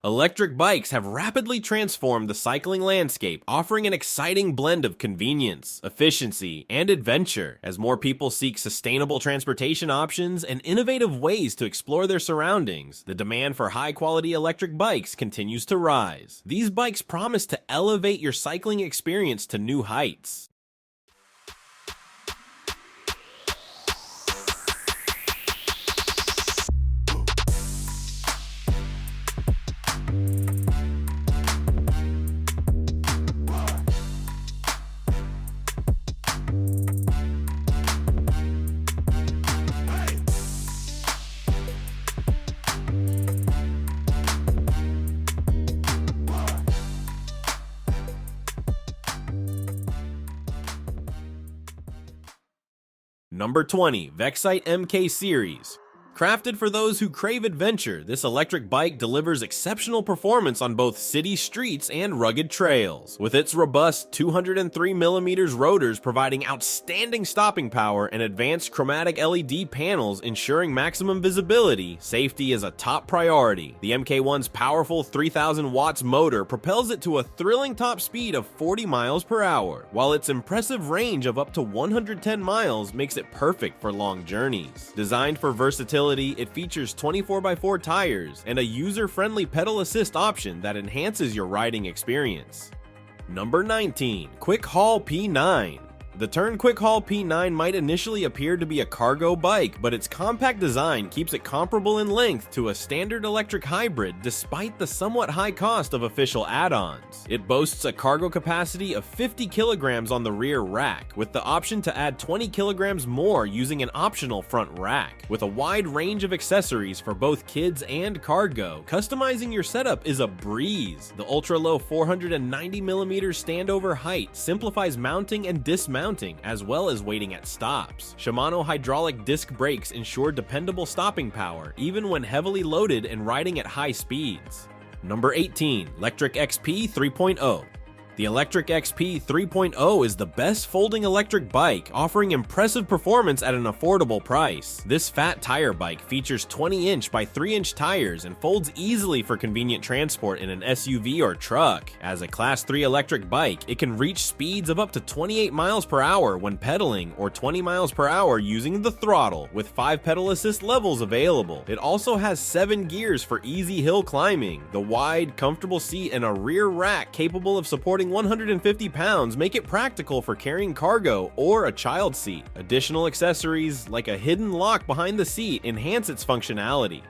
Electric bikes have rapidly transformed the cycling landscape, offering an exciting blend of convenience, efficiency, and adventure as more people seek sustainable transportation options and innovative ways to explore their surroundings. The demand for high-quality electric bikes continues to rise. These bikes promise to elevate your cycling experience to new heights. Number 20, VEXCITE MK Series. Crafted for those who crave adventure, this electric bike delivers exceptional performance on both city streets and rugged trails. With its robust 203mm rotors providing outstanding stopping power and advanced chromatic LED panels ensuring maximum visibility, safety is a top priority. The MK1's powerful 3000 watts motor propels it to a thrilling top speed of 40 miles per hour, while its impressive range of up to 110 miles makes it perfect for long journeys. Designed for versatility, it features 24x4 tires and a user-friendly pedal assist option that enhances your riding experience. Number 19, Quick Haul P9. The term Quick Haul P9 might initially appear to be a cargo bike, but its compact design keeps it comparable in length to a standard electric hybrid despite the somewhat high cost of official add-ons. It boasts a cargo capacity of 50 kilograms on the rear rack, with the option to add 20 kilograms more using an optional front rack. With a wide range of accessories for both kids and cargo, customizing your setup is a breeze. The ultra-low 490mm standover height simplifies mounting and dismounting, as well as waiting at stops. Shimano hydraulic disc brakes ensure dependable stopping power, even when heavily loaded and riding at high speeds. Number 18, Lectric XP 3.0. The Lectric XP 3.0 is the best folding electric bike, offering impressive performance at an affordable price. This fat tire bike features 20-inch by 3-inch tires and folds easily for convenient transport in an SUV or truck. As a Class 3 electric bike, it can reach speeds of up to 28 miles per hour when pedaling or 20 miles per hour using the throttle, with 5 pedal assist levels available. It also has 7 gears for easy hill climbing. The wide, comfortable seat and a rear rack capable of supporting 150 pounds make it practical for carrying cargo or a child seat. Additional accessories like a hidden lock behind the seat enhance its functionality.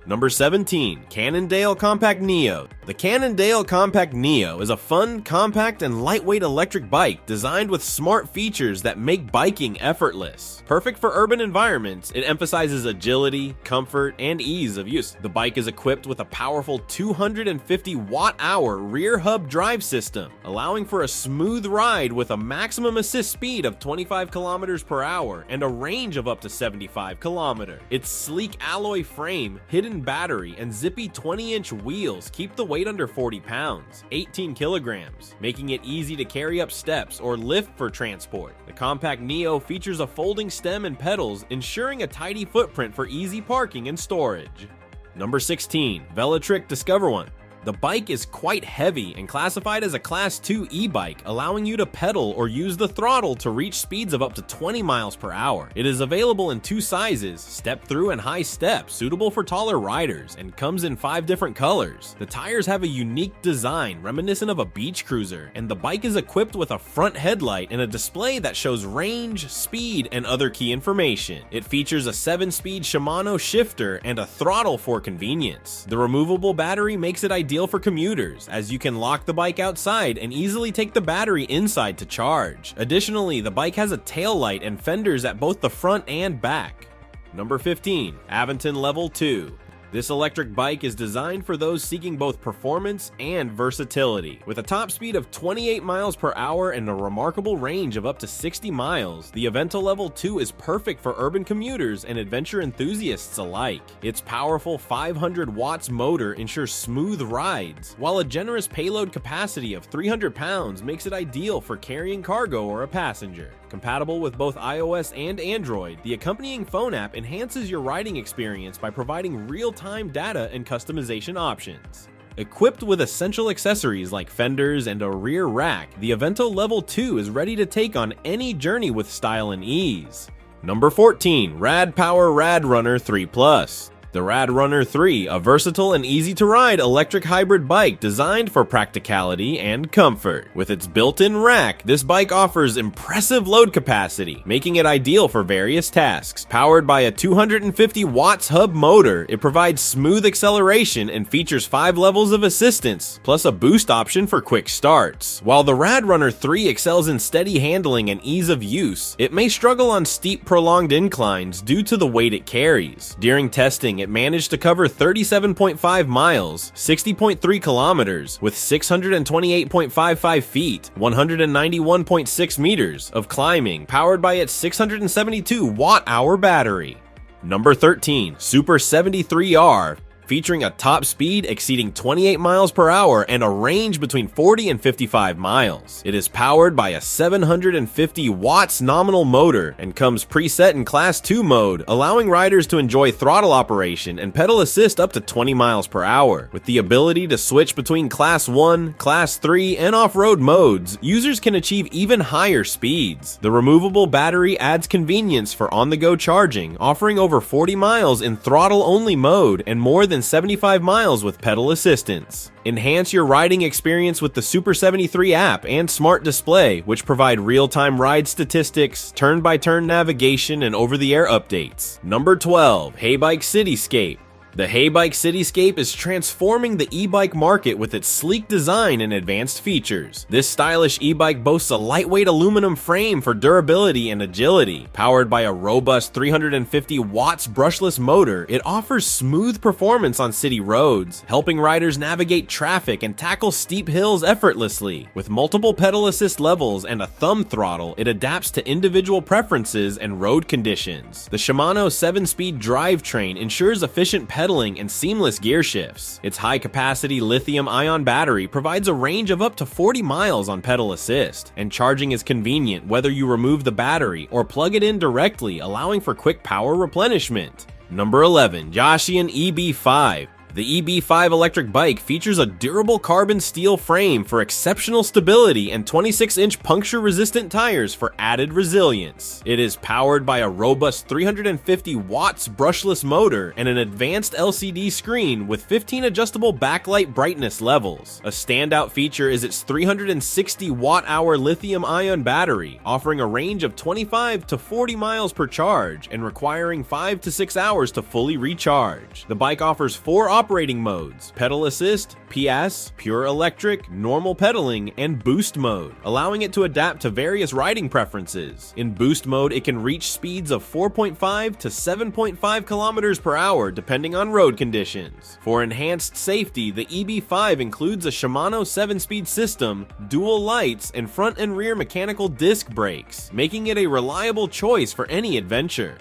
Number 17, Cannondale Compact Neo. The Cannondale Compact Neo is a fun, compact, and lightweight electric bike designed with smart features that make biking effortless. Perfect for urban environments, it emphasizes agility, comfort, and ease of use. The bike is equipped with a powerful 250 watt-hour rear hub drive system, allowing for a smooth ride with a maximum assist speed of 25 kilometers per hour and a range of up to 75 kilometers. Its sleek alloy frame, hidden battery, and zippy 20-inch wheels keep the weight under 40 pounds, 18 kilograms, making it easy to carry up steps or lift for transport. The Compact Neo features a folding stem and pedals, ensuring a tidy footprint for easy parking and storage. Number 16, VELOTRIC Discover One. The bike is quite heavy and classified as a Class 2 e-bike, allowing you to pedal or use the throttle to reach speeds of up to 20 miles per hour. It is available in 2 sizes, step through and high step, suitable for taller riders, and comes in 5 different colors. The tires have a unique design reminiscent of a beach cruiser, and the bike is equipped with a front headlight and a display that shows range, speed, and other key information. It features a 7-speed Shimano shifter and a throttle for convenience. The removable battery makes it ideal for commuters, as you can lock the bike outside and easily take the battery inside to charge. Additionally, the bike has a tail light and fenders at both the front and back. Number 15, AVENTON Level 2. This electric bike is designed for those seeking both performance and versatility. With a top speed of 28 miles per hour and a remarkable range of up to 60 miles, the AVENTON Level 2 is perfect for urban commuters and adventure enthusiasts alike. Its powerful 500 watts motor ensures smooth rides, while a generous payload capacity of 300 pounds makes it ideal for carrying cargo or a passenger. Compatible with both iOS and Android, the accompanying phone app enhances your riding experience by providing real-time data and customization options. Equipped with essential accessories like fenders and a rear rack, the Avento Level 2 is ready to take on any journey with style and ease. Number 14. Rad Power RadRunner 3+. The RadRunner 3, a versatile and easy-to-ride electric hybrid bike designed for practicality and comfort. With its built-in rack, this bike offers impressive load capacity, making it ideal for various tasks. Powered by a 250 watts hub motor, it provides smooth acceleration and features 5 levels of assistance, plus a boost option for quick starts. While the RadRunner 3 excels in steady handling and ease of use, it may struggle on steep, prolonged inclines due to the weight it carries. During testing, it managed to cover 37.5 miles, 60.3 kilometers, with 628.55 feet, 191.6 meters of climbing, powered by its 672 watt-hour battery. Number 13. Super 73R. Featuring a top speed exceeding 28 miles per hour and a range between 40 and 55 miles. It is powered by a 750 watts nominal motor and comes preset in Class 2 mode, allowing riders to enjoy throttle operation and pedal assist up to 20 miles per hour. With the ability to switch between Class 1, Class 3, and off-road modes, users can achieve even higher speeds. The removable battery adds convenience for on-the-go charging, offering over 40 miles in throttle-only mode and more than 75 miles with pedal assistance. Enhance your riding experience with the Super 73 app and smart display, which provide real-time ride statistics, turn-by-turn navigation, and over-the-air updates. Number 12. Heybike CITYSCAPE. The Heybike CITYSCAPE is transforming the e-bike market with its sleek design and advanced features. This stylish e-bike boasts a lightweight aluminum frame for durability and agility. Powered by a robust 350 watts brushless motor, it offers smooth performance on city roads, helping riders navigate traffic and tackle steep hills effortlessly. With multiple pedal assist levels and a thumb throttle, it adapts to individual preferences and road conditions. The Shimano 7-speed drivetrain ensures efficient pedaling and seamless gear shifts. Its high-capacity lithium-ion battery provides a range of up to 40 miles on pedal assist, and charging is convenient whether you remove the battery or plug it in directly, allowing for quick power replenishment. Number 11. JASION EB5. The EB5 electric bike features a durable carbon steel frame for exceptional stability and 26-inch puncture-resistant tires for added resilience. It is powered by a robust 350 watts brushless motor and an advanced LCD screen with 15 adjustable backlight brightness levels. A standout feature is its 360 watt-hour lithium-ion battery, offering a range of 25 to 40 miles per charge and requiring 5 to 6 hours to fully recharge. The bike offers 4 operating modes: pedal assist, PS, pure electric, normal pedaling, and boost mode, allowing it to adapt to various riding preferences. In boost mode, it can reach speeds of 4.5 to 7.5 kilometers per hour depending on road conditions. For enhanced safety, the EB5 includes a Shimano 7-speed system, dual lights, and front and rear mechanical disc brakes, making it a reliable choice for any adventure.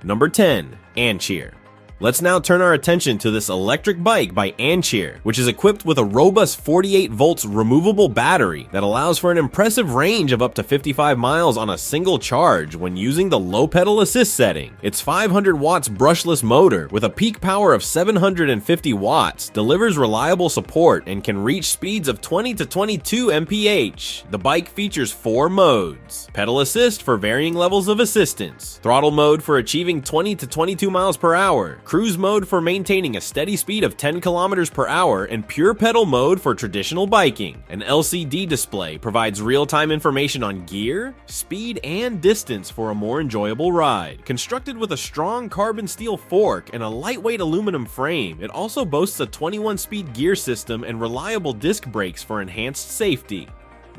Number 10. ANCHEER. Let's now turn our attention to this electric bike by ANCHEER, which is equipped with a robust 48 volts removable battery that allows for an impressive range of up to 55 miles on a single charge when using the low pedal assist setting. Its 500 watts brushless motor with a peak power of 750 watts delivers reliable support and can reach speeds of 20 to 22 mph. The bike features 4 modes: pedal assist for varying levels of assistance, throttle mode for achieving 20 to 22 miles per hour, cruise mode for maintaining a steady speed of 10 kilometers per hour, and pure pedal mode for traditional biking. An LCD display provides real-time information on gear, speed, and distance for a more enjoyable ride. Constructed with a strong carbon steel fork and a lightweight aluminum frame, it also boasts a 21-speed gear system and reliable disc brakes for enhanced safety.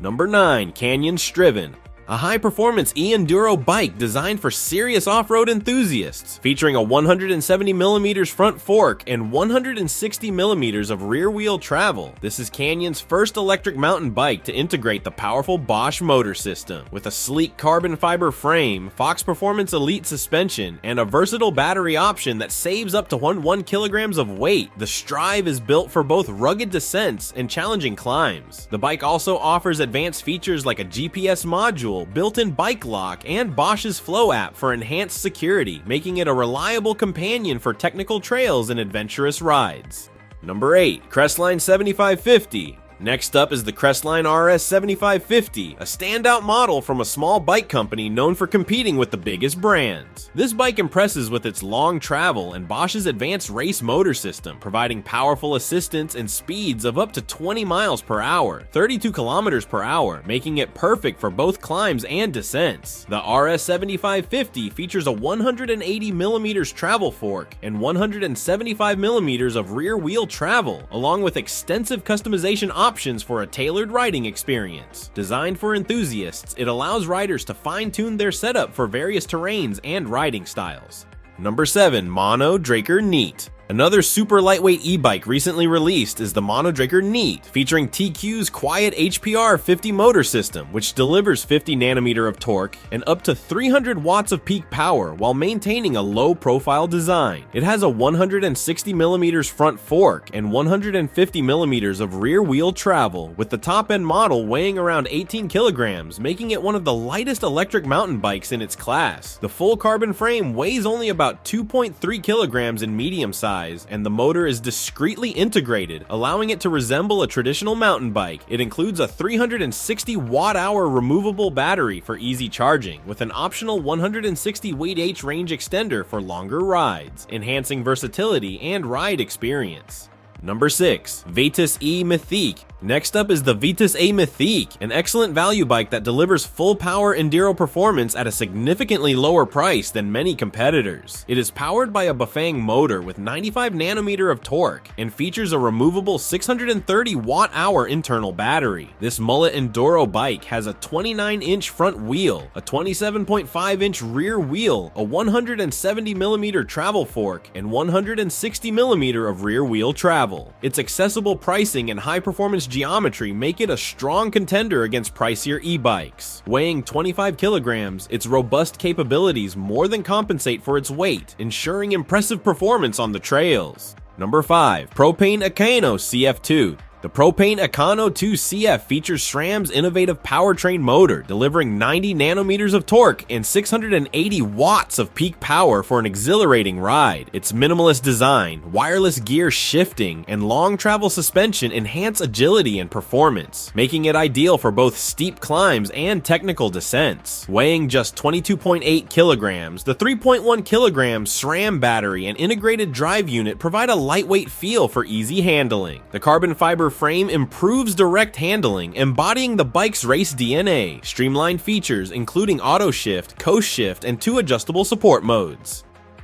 Number 9. Canyon STRIVEON. A high-performance e-enduro bike designed for serious off-road enthusiasts, featuring a 170mm front fork and 160mm of rear-wheel travel. This is Canyon's first electric mountain bike to integrate the powerful Bosch motor system. With a sleek carbon fiber frame, Fox Performance Elite suspension, and a versatile battery option that saves up to 1 kilograms of weight, the Strive is built for both rugged descents and challenging climbs. The bike also offers advanced features like a GPS module, built-in bike lock, and Bosch's Flow app for enhanced security, making it a reliable companion for technical trails and adventurous rides. Number 8. CRESTLINE 7550. Next up is the CRESTLINE RS 7550, a standout model from a small bike company known for competing with the biggest brands. This bike impresses with its long travel and Bosch's advanced race motor system, providing powerful assistance and speeds of up to 20 miles per hour, 32 kilometers per hour, making it perfect for both climbs and descents. The RS 7550 features a 180mm travel fork and 175mm of rear wheel travel, along with extensive customization options for a tailored riding experience. Designed for enthusiasts, it allows riders to fine-tune their setup for various terrains and riding styles. Number 7. Mono Draker Neat. Another super lightweight e-bike recently released is the Mono Draker Neat, featuring TQ's quiet HPR 50 motor system, which delivers 50 nanometer of torque and up to 300 watts of peak power while maintaining a low-profile design. It has a 160mm front fork and 150mm of rear wheel travel, with the top-end model weighing around 18 kilograms, making it one of the lightest electric mountain bikes in its class. The full carbon frame weighs only about 2.3 kilograms in medium size, and the motor is discreetly integrated, allowing it to resemble a traditional mountain bike. It includes a 360 watt-hour removable battery for easy charging, with an optional 160 Wh range extender for longer rides, enhancing versatility and ride experience. Number 6. VETUS E MYTHIQUE. Next up is the VETUS E MYTHIQUE, an excellent value bike that delivers full power enduro performance at a significantly lower price than many competitors. It is powered by a Bafang motor with 95 nanometer of torque and features a removable 630 watt-hour internal battery. This mullet enduro bike has a 29-inch front wheel, a 27.5-inch rear wheel, a 170mm travel fork, and 160mm of rear wheel travel. Its accessible pricing and high-performance geometry make it a strong contender against pricier e-bikes. Weighing 25 kilograms, its robust capabilities more than compensate for its weight, ensuring impressive performance on the trails. Number 5. PROPAIN EKANO CF2. The PROPAIN EKANO 2 CF features SRAM's innovative powertrain motor, delivering 90 nanometers of torque and 680 watts of peak power for an exhilarating ride. Its minimalist design, wireless gear shifting, and long travel suspension enhance agility and performance, making it ideal for both steep climbs and technical descents. Weighing just 22.8 kilograms, the 3.1 kilogram SRAM battery and integrated drive unit provide a lightweight feel for easy handling. The carbon fiber frame improves direct handling, embodying the bike's race DNA. Streamlined features including auto shift, coast shift, and 2 adjustable support modes.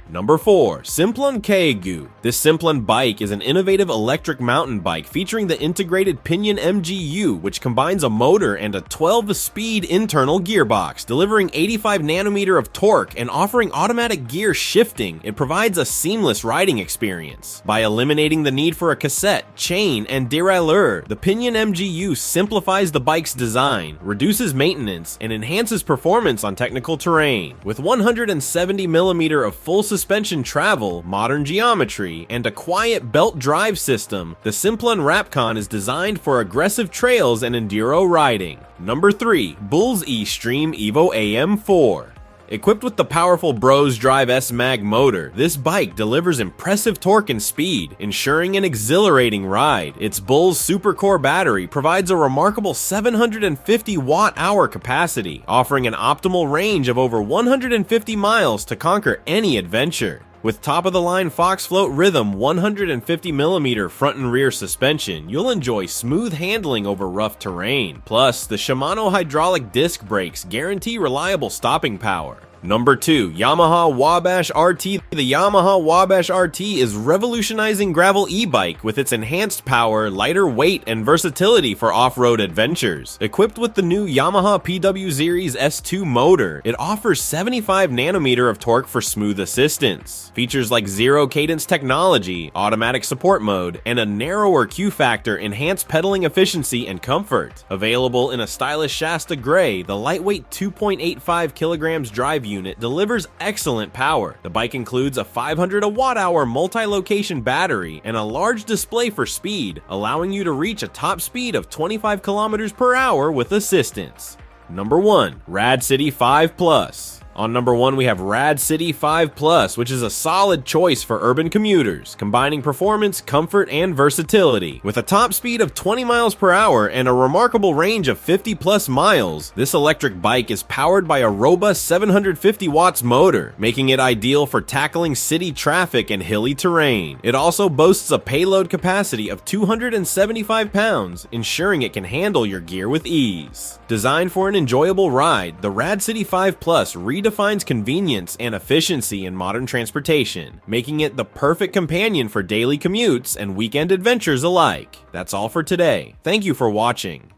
Number 4. SIMPLON KAGU. This SIMPLON bike is an innovative electric mountain bike featuring the integrated Pinion MGU, which combines a motor and a 12-speed internal gearbox, delivering 85 nanometer of torque and offering automatic gear shifting. It provides a seamless riding experience. By eliminating the need for a cassette, chain, and derailleur, the Pinion MGU simplifies the bike's design, reduces maintenance, and enhances performance on technical terrain. With 170mm of full suspension travel, modern geometry, and a quiet belt drive system, the Simplon Rapcon is designed for aggressive trails and enduro riding. Number 3. Bulls E-Stream Evo AM4. Equipped with the powerful Bros Drive S-Mag motor, this bike delivers impressive torque and speed, ensuring an exhilarating ride. Its Bulls Supercore battery provides a remarkable 750 watt-hour capacity, offering an optimal range of over 150 miles to conquer any adventure. With top-of-the-line Fox Float Rhythm 150mm front and rear suspension, you'll enjoy smooth handling over rough terrain. Plus, the Shimano hydraulic disc brakes guarantee reliable stopping power. Number 2. Yamaha WABASH RT. The Yamaha WABASH RT is revolutionizing gravel e-bike with its enhanced power, lighter weight, and versatility for off-road adventures. Equipped with the new Yamaha PW Series S2 motor, it offers 75 nanometer of torque for smooth assistance. Features like zero cadence technology, automatic support mode, and a narrower Q factor enhance pedaling efficiency and comfort. Available in a stylish Shasta Gray, the lightweight 2.85 kilograms drive unit delivers excellent power. The bike includes a 500 watt-hour multi-location battery and a large display for speed, allowing you to reach a top speed of 25 kilometers per hour with assistance. Number 1. RADCITY 5 Plus. On number 1, we have RADCITY 5 Plus, which is a solid choice for urban commuters, combining performance, comfort, and versatility. With a top speed of 20 miles per hour and a remarkable range of 50 plus miles, this electric bike is powered by a robust 750 watts motor, making it ideal for tackling city traffic and hilly terrain. It also boasts a payload capacity of 275 pounds, ensuring it can handle your gear with ease. Designed for an enjoyable ride, the RADCITY 5 Plus redefines convenience and efficiency in modern transportation, making it the perfect companion for daily commutes and weekend adventures alike. That's all for today. Thank you for watching.